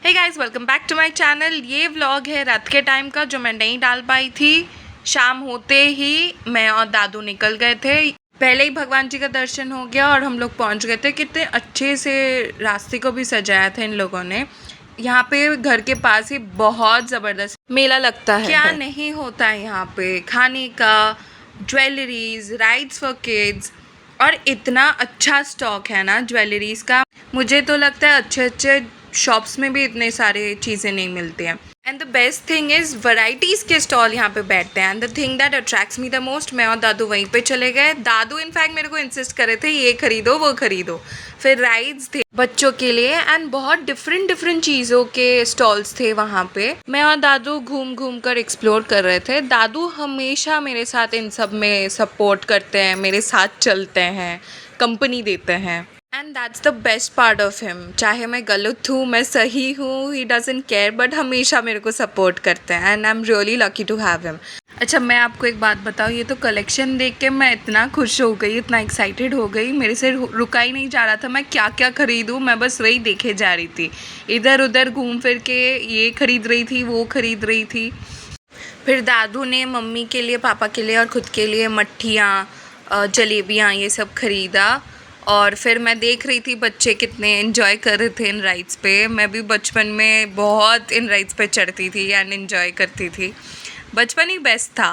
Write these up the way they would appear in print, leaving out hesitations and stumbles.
Hey guys, welcome back to my channel. ये vlog है रात के टाइम का जो मैं नहीं डाल पाई थी। शाम होते ही मैं और दादू निकल गए थे। पहले ही भगवान जी का दर्शन हो गया और हम लोग पहुंच गए थे। कितने अच्छे से रास्ते को भी सजाया था इन लोगों ने। यहाँ पे घर के पास ही बहुत ज़बरदस्त मेला लगता है। क्या नहीं होता है यहाँ पे, खाने का, ज्वेलरीज, राइड्स फॉर किड्स, और इतना अच्छा स्टॉक है ना ज्वेलरीज का। मुझे तो लगता है अच्छे अच्छे शॉप्स में भी इतने सारे चीज़ें नहीं मिलती हैं। And the best thing is varieties के स्टॉल यहाँ पे बैठते हैं। And the thing that attracts me the most, मैं और दादू वहीं पे चले गए। दादू इनफैक्ट मेरे को इंसिस्ट करे थे ये खरीदो वो खरीदो। फिर राइड्स थे बच्चों के लिए एंड बहुत डिफरेंट चीज़ों के स्टॉल्स थे वहाँ पे। मैं और दादू घूम घूम कर एक्सप्लोर कर रहे थे। दादू हमेशा मेरे साथ इन सब में सपोर्ट करते हैं, मेरे साथ चलते हैं, कंपनी देते हैं। And that's the best part of him. चाहे मैं गलत हूँ, मैं सही हूँ, ही डजंट केयर, बट हमेशा मेरे को सपोर्ट करते हैं। And I am really lucky to have him. अच्छा, मैं आपको एक बात बताऊँ, ये तो कलेक्शन देख के मैं इतना खुश हो गई, इतना एक्साइटेड हो गई, मेरे से रुका ही नहीं जा रहा था। मैं क्या क्या खरीदूँ, मैं बस वही देखे जा रही थी। इधर उधर घूम फिर के ये खरीद रही थी, वो खरीद रही थी। फिर दादू ने मम्मी के लिए, पापा के लिए और ख़ुद के लिए मट्ठियाँ, जलेबियाँ, ये सब ख़रीदा। और फिर मैं देख रही थी बच्चे कितने एंजॉय कर रहे थे इन राइड्स पे। मैं भी बचपन में बहुत इन राइड्स पे चढ़ती थी एंड एंजॉय करती थी। बचपन ही बेस्ट था।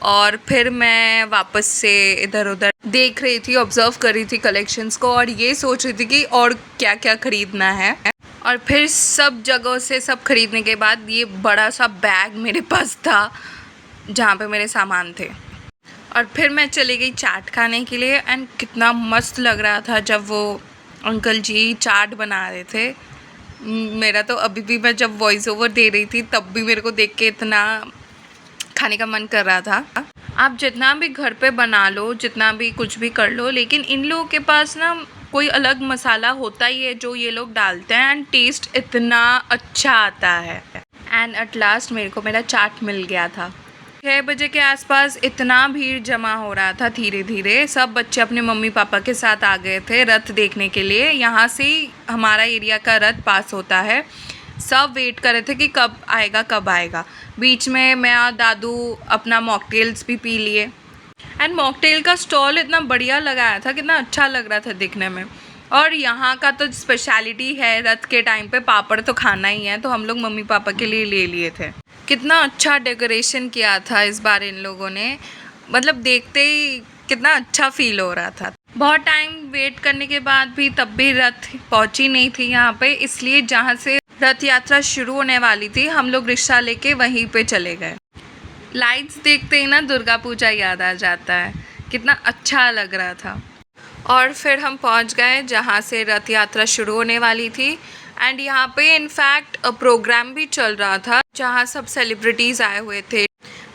और फिर मैं वापस से इधर उधर देख रही थी, ऑब्ज़र्व कर रही थी कलेक्शंस को, और ये सोच रही थी कि और क्या क्या ख़रीदना है। और फिर सब जगहों से सब खरीदने के बाद ये बड़ा सा बैग मेरे पास था जहाँ पे मेरे सामान थे। और फिर मैं चली गई चाट खाने के लिए। एंड कितना मस्त लग रहा था जब वो अंकल जी चाट बना रहे थे। मेरा तो अभी भी, मैं जब वॉइस ओवर दे रही थी तब भी मेरे को देख के इतना खाने का मन कर रहा था। आप जितना भी घर पे बना लो, जितना भी कुछ भी कर लो, लेकिन इन लोगों के पास ना कोई अलग मसाला होता ही है जो ये लोग डालते हैं एंड टेस्ट इतना अच्छा आता है। एंड एट लास्ट मेरे को मेरा चाट मिल गया था। 6 बजे के आसपास इतना भीड़ जमा हो रहा था। धीरे धीरे सब बच्चे अपने मम्मी पापा के साथ आ गए थे रथ देखने के लिए। यहाँ से ही हमारा एरिया का रथ पास होता है। सब वेट कर रहे थे कि कब आएगा कब आएगा। बीच में मैं और दादू अपना मॉकटेल्स भी पी लिए। एंड मॉकटेल का स्टॉल इतना बढ़िया लगाया था, कितना अच्छा लग रहा था दिखने में। और यहाँ का तो स्पेशलिटी है रथ के टाइम पे पापड़ तो खाना ही है, तो हम लोग मम्मी पापा के लिए ले लिए थे। कितना अच्छा डेकोरेशन किया था इस बार इन लोगों ने, मतलब देखते ही कितना अच्छा फील हो रहा था। बहुत टाइम वेट करने के बाद भी तब भी रथ पहुंची नहीं थी यहाँ पे, इसलिए जहाँ से रथ यात्रा शुरू होने वाली थी हम लोग रिक्शा लेके वहीं पे चले गए। लाइट्स देखते ही ना दुर्गा पूजा याद आ जाता है, कितना अच्छा लग रहा था। और फिर हम पहुँच गए जहाँ से रथ यात्रा शुरू होने वाली थी। एंड यहाँ पे इनफैक्ट प्रोग्राम भी चल रहा था जहाँ सब सेलिब्रिटीज़ आए हुए थे।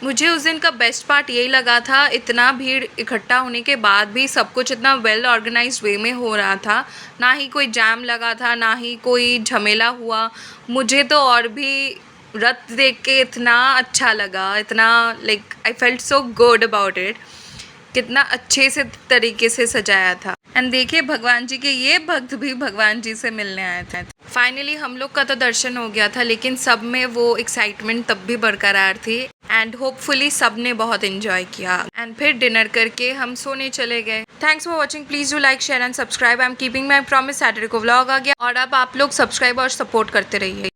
मुझे उस दिन का बेस्ट पार्ट यही लगा था, इतना भीड़ इकट्ठा होने के बाद भी सब कुछ इतना वेल ऑर्गेनाइज्ड वे में हो रहा था। ना ही कोई जाम लगा था, ना ही कोई झमेला हुआ। मुझे तो और भी रथ देख के इतना अच्छा लगा, इतना like I felt so good about it. कितना अच्छे से तरीके से सजाया था। एंड देखिए भगवान जी के ये भक्त भी भगवान जी से मिलने आए थे। फाइनली हम लोग का तो दर्शन हो गया था, लेकिन सब में वो एक्साइटमेंट तब भी बरकरार थी। एंड होपफुली सब ने बहुत एंजॉय किया। एंड फिर डिनर करके हम सोने चले गए। Thanks for watching. Please do like, share and subscribe. I am keeping my promise. Saturday को व्लॉग आ गया और अब आप लोग सब्सक्राइब और सपोर्ट करते रहिए।